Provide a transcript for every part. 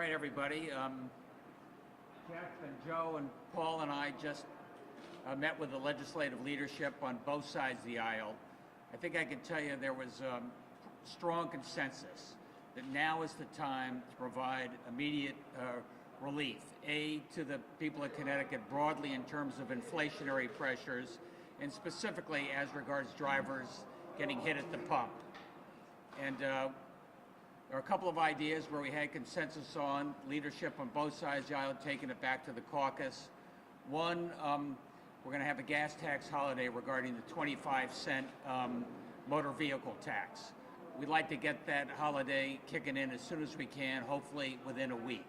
right, everybody. Jeff and Joe and Paul and I just met with the legislative leadership on both sides of the aisle. I think I can tell you there was strong consensus that now is the time to provide immediate relief, to the people of Connecticut broadly in terms of inflationary pressures, and specifically as regards drivers getting hit at the pump. And there are a couple of ideas where we had consensus on, leadership on both sides of the aisle taking it back to the caucus. One, we're going to have a gas tax holiday regarding the 25-cent motor vehicle tax. We'd like to get that holiday kicking in as soon as we can, hopefully within a week.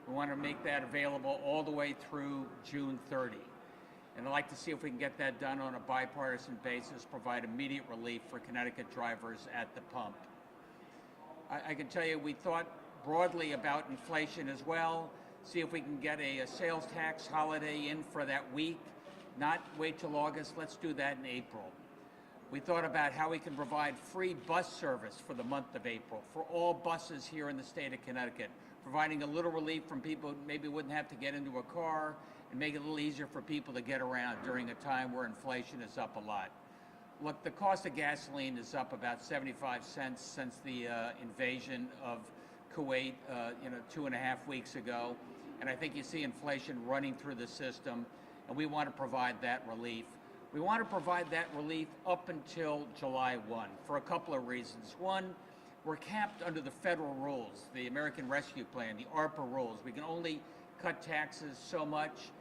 We want to make that available all the way through June 30. And I'd like to see if we can get that done on a bipartisan basis, provide immediate relief for Connecticut drivers at the pump. I can tell you we thought broadly about inflation as well, see if we can get a sales tax holiday in for that week, not wait till August, let's do that in April. We thought about how we can provide free bus service for the month of April for all buses here in the state of Connecticut, providing a little relief from people who maybe wouldn't have to get into a car and make it a little easier for people to get around during a time where inflation is up a lot. Look, the cost of gasoline is up about 75 cents since the invasion of Kuwait, 2.5 weeks ago. And I think you see inflation running through the system, and we want to provide that relief. We want to provide that relief up until July 1 for a couple of reasons. One, we're capped under the federal rules, the American Rescue Plan, the ARPA rules. We can only cut taxes so much.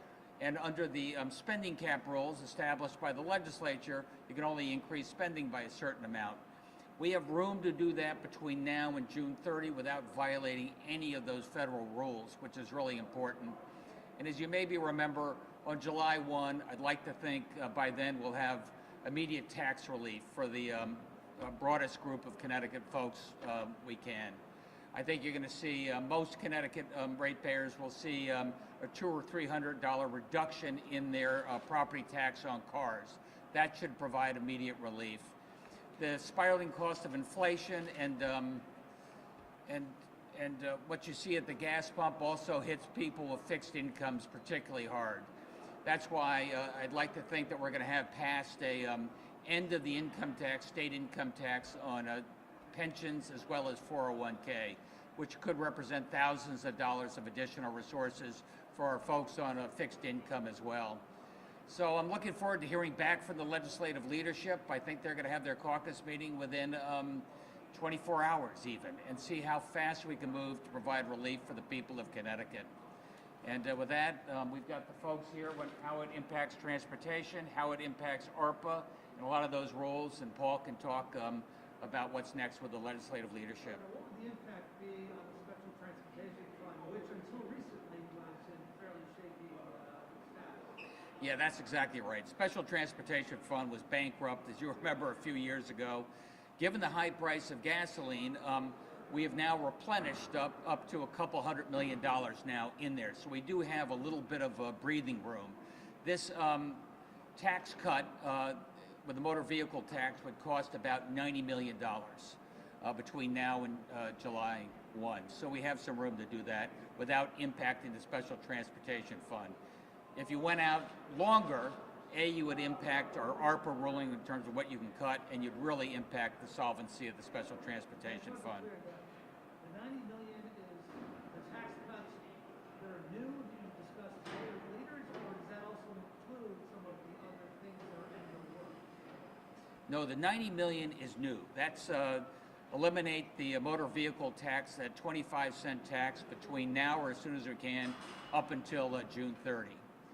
And under the spending cap rules established by the legislature, you can only increase spending by a certain amount. We have room to do that between now and June 30 without violating any of those federal rules, which is really important. And as you maybe remember, on July 1, I'd like to think by then we'll have immediate tax relief for the broadest group of Connecticut folks we can. I think you're going to see most Connecticut ratepayers will see a $200 or $300 reduction in their property tax on cars. That should provide immediate relief. The spiraling cost of inflation and what you see at the gas pump also hits people with fixed incomes particularly hard. That's why I'd like to think that we're going to have passed a end of the income tax, state income tax on pensions as well as 401k, which could represent thousands of dollars of additional resources for our folks on a fixed income as well. So I'm looking forward to hearing back from the legislative leadership. I think they're going to have their caucus meeting within 24 hours even, and see how fast we can move to provide relief for the people of Connecticut. And with that, we've got the folks here on how it impacts transportation, how it impacts ARPA, and a lot of those rules, and Paul can talk about what's next with the legislative leadership. What would the impact be on the Special Transportation Fund, which until recently was in fairly shaky status? Yeah, that's exactly right. Special Transportation Fund was bankrupt, as you remember, a few years ago. Given the high price of gasoline, we have now replenished up to a couple $100 million now in there. So we do have a little bit of breathing room. This tax cut with the motor vehicle tax would cost about $90 million between now and July 1. So we have some room to do that without impacting the Special Transportation Fund. If you went out longer, you would impact our ARPA ruling in terms of what you can cut, and you'd really impact the solvency of the Special Transportation Fund. The $90 million is the tax cuts that are new being discussed today with leaders, or does that also include some of the other things that are in the works? No, the $90 million is new. That's eliminate the motor vehicle tax, that 25-cent tax between now or as soon as we can up until June 30.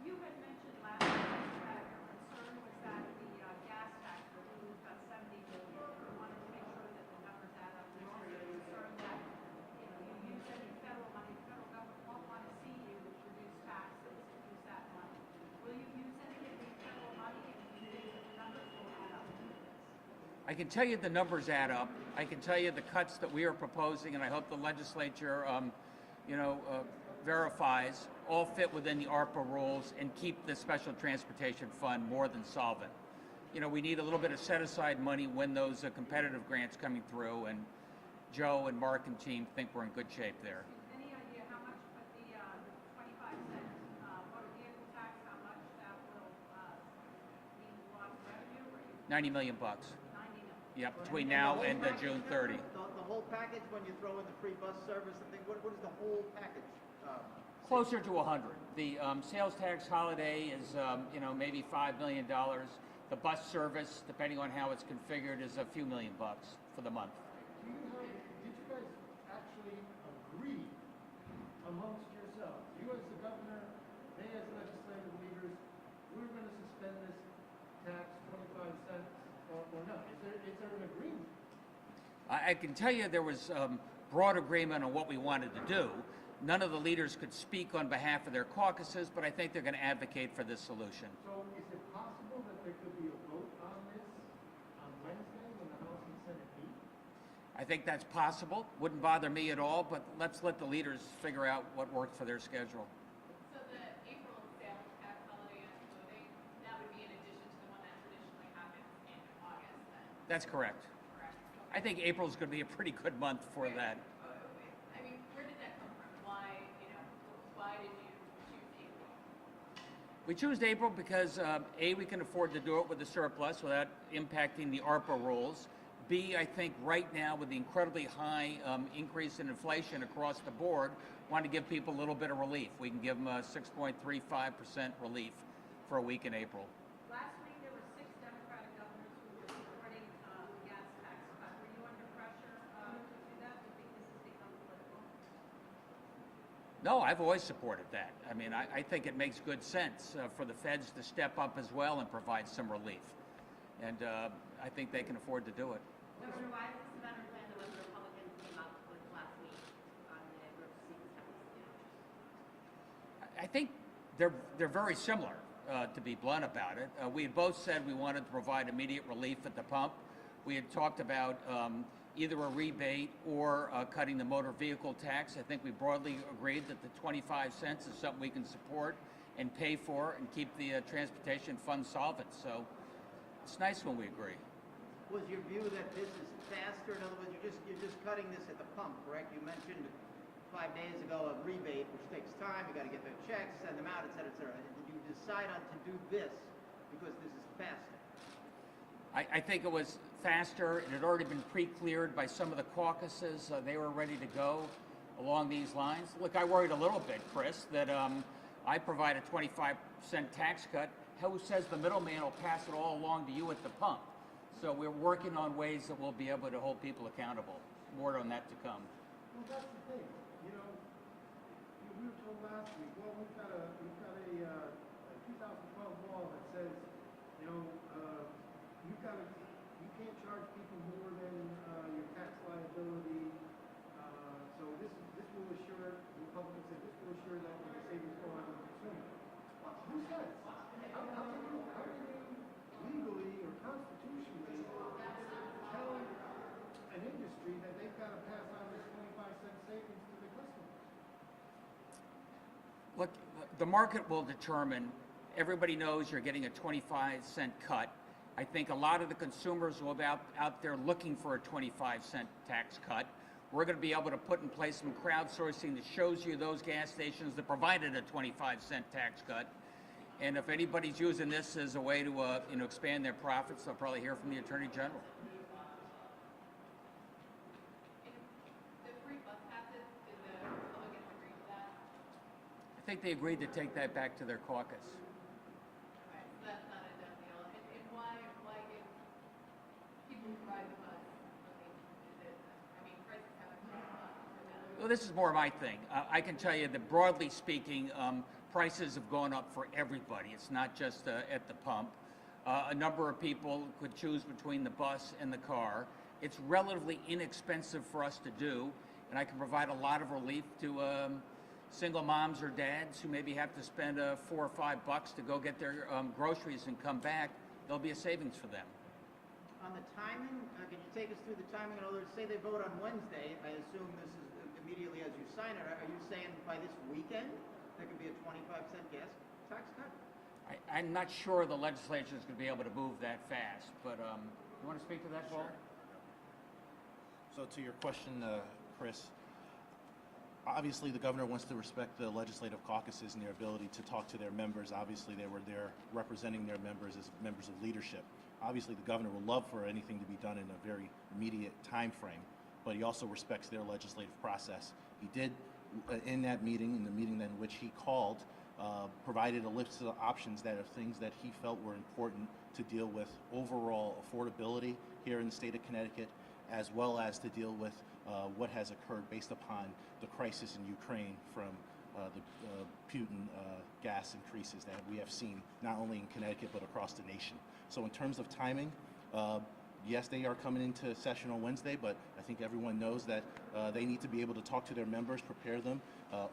You had mentioned last week that your concern was that the gas tax would lose about $70 million. You wanted to make sure that the numbers add up. You're also concerned that you use any federal money. The federal government won't want to see you reduce taxes and use that money. Will you use any of the federal money, and do you think that the numbers will add up? I can tell you the numbers add up. I can tell you the cuts that we are proposing, and I hope the legislature, verifies, all fit within the ARPA rules and keep the Special Transportation Fund more than solvent. We need a little bit of set-aside money when those competitive grants coming through, and Joe and Mark and team think we're in good shape there. Any idea how much $90 million. 90 million. Yep, between now and June 30. The whole package, when you throw in the free bus service and thing, what is the whole package? Closer to 100. The sales tax holiday is, maybe $5 million. The bus service, depending on how it's configured, is a few $million for the month. Did you guys actually agree amongst yourselves, you as the governor, they as legislative leaders, we're going to suspend this tax 25 cents or not? Is there an agreement? I can tell you there was broad agreement on what we wanted to do. None of the leaders could speak on behalf of their caucuses, but I think they're going to advocate for this solution. So is it possible that there could be a vote on this on Wednesday when the House and Senate meet? I think that's possible. Wouldn't bother me at all, but let's let the leaders figure out what worked for their schedule. So the April sales tax holiday and voting, that would be in addition to the one that traditionally happens in August then, That's correct. correct? I think April's going to be a pretty good month for that. I mean, where did that come from? Why did you choose April? We choose April because A, we can afford to do it with the surplus without impacting the ARPA rules. B, I think right now with the incredibly high increase in inflation across the board, want to give people a little bit of relief. We can give them a 6.35% relief for a week in April. Last week, there were 6 Democratic governors who were supporting the gas tax cut. Were you under pressure to do that? Do you think this has become political? No, I've always supported that. I mean, I think it makes good sense for the feds to step up as well and provide some relief. And I think they can afford to do it. Governor, why is this a better plan than what the Republicans came up with last week on the emergency tax? I think they're very similar, to be blunt about it. We had both said we wanted to provide immediate relief at the pump. We had talked about either a rebate or cutting the motor vehicle tax. I think we broadly agreed that the 25 cents is something we can support and pay for and keep the transportation fund solvent. So it's nice when we agree. Was your view that this is faster? In other words, you're just cutting this at the pump, correct? You mentioned 5 days ago a rebate, which takes time. You got to get their checks, send them out, et cetera, et cetera. Did you decide on to do this because this is faster? I think it was faster. It had already been pre-cleared by some of the caucuses. They were ready to go along these lines. Look, I worried a little bit, Chris, that I provide a 25-cent tax cut. Who says the middleman will pass it all along to you at the pump? So we're working on ways that we'll be able to hold people accountable. More on that to come. Well, that's the thing. You know, we were told last week, well, we've got a 2012 law that says, you can't charge people more than your tax liability. So this will assure, the Republicans say, this will assure that the savings go on the consumer. Who says? How can you legally or constitutionally tell an industry that they've got to pass on this 25-cent savings to the customers? Look, the market will determine. Everybody knows you're getting a 25-cent cut. I think a lot of the consumers will be out there looking for a 25-cent tax cut. We're going to be able to put in place some crowdsourcing that shows you those gas stations that provided a 25-cent tax cut. And if anybody's using this as a way to expand their profits, they'll probably hear from the Attorney General. The free bus passes, did the Republicans agree to that? I think they agreed to take that back to their caucus. Okay, so that's not a done deal. And why give people who ride the bus relief? Prices haven't gone up for them. Well, this is more my thing. I can tell you that broadly speaking, prices have gone up for everybody. It's not just at the pump. A number of people could choose between the bus and the car. It's relatively inexpensive for us to do, and I can provide a lot of relief to single moms or dads who maybe have to spend $4 or $5 to go get their groceries and come back. There'll be a savings for them. On the timing, can you take us through the timing? In other words, say they vote on Wednesday. I assume this is immediately as you sign it. Are you saying by this weekend there could be a 25-cent gas tax cut? I'm not sure the legislature is going to be able to move that fast, but you want to speak to that, Paul? So to your question, Chris, obviously the governor wants to respect the legislative caucuses and their ability to talk to their members. Obviously they were there representing their members as members of leadership. obviously the governor would love for anything to be done in a very immediate time frame, but he also respects their legislative process. He did, in that meeting, in the meeting in which he called, provided a list of options that are things that he felt were important to deal with overall affordability here in the state of Connecticut, as well as to deal with what has occurred based upon the crisis in Ukraine from the Putin gas increases that we have seen not only in Connecticut but across the nation. So in terms of timing, yes, they are coming into session on Wednesday, but I think everyone knows that they need to be able to talk to their members, prepare them.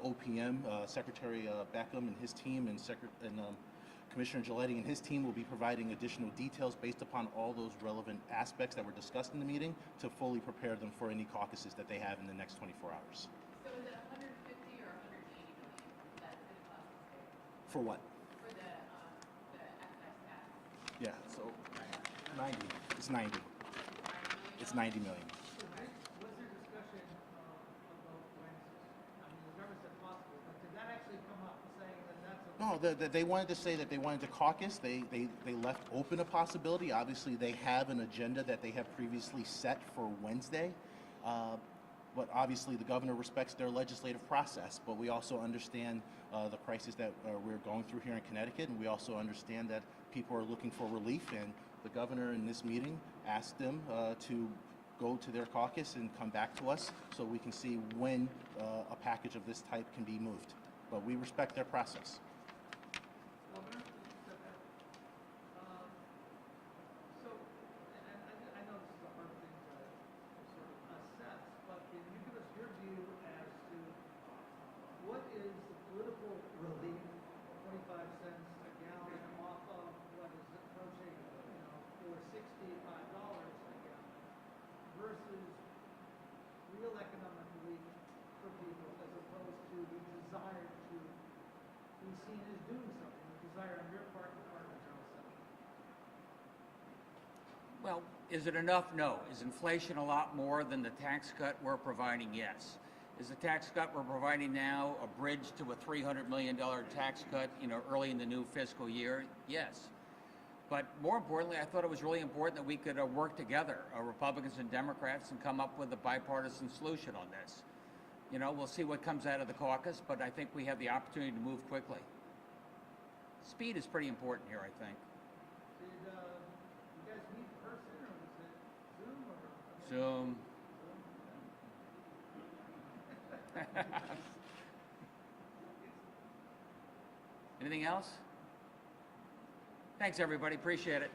OPM, Secretary Beckham and his team, and Commissioner Giletti and his team will be providing additional details based upon all those relevant aspects that were discussed in the meeting to fully prepare them for any caucuses that they have in the next 24 hours. So is it 150 or 180 million that's going to cost the state? For what? For the excise tax? Yeah, so 90. It's 90. It's 90 million. Was there discussion about Wednesdays? I mean, the governor said possible, but did that actually come up saying that that's a... No, they wanted to say that they wanted to caucus. They left open a possibility. Obviously, they have an agenda that they have previously set for Wednesday. But obviously, the governor respects their legislative process. But we also understand the crisis that we're going through here in Connecticut, and we also understand that people are looking for relief. And the governor in this meeting asked them to go to their caucus and come back to us so we can see when a package of this type can be moved. But we respect their process. Governor, so, and I know this is a hard thing to sort of assess, but can you give us your view as to what is the political relief of 25 cents a gallon off of what is approaching, for $65 a gallon versus real economic relief for people as opposed to the desire to be seen as doing something, the desire on your part and the part of the general assembly? Well, is it enough? No. Is inflation a lot more than the tax cut we're providing? Yes. Is the tax cut we're providing now a bridge to a $300 million tax cut, early in the new fiscal year? Yes. But more importantly, I thought it was really important that we could work together, Republicans and Democrats, and come up with a bipartisan solution on this. We'll see what comes out of the caucus, but I think we have the opportunity to move quickly. Speed is pretty important here, I think. Did you guys meet in person, or was it Zoom, or? Zoom. Anything else? Thanks, everybody. Appreciate it.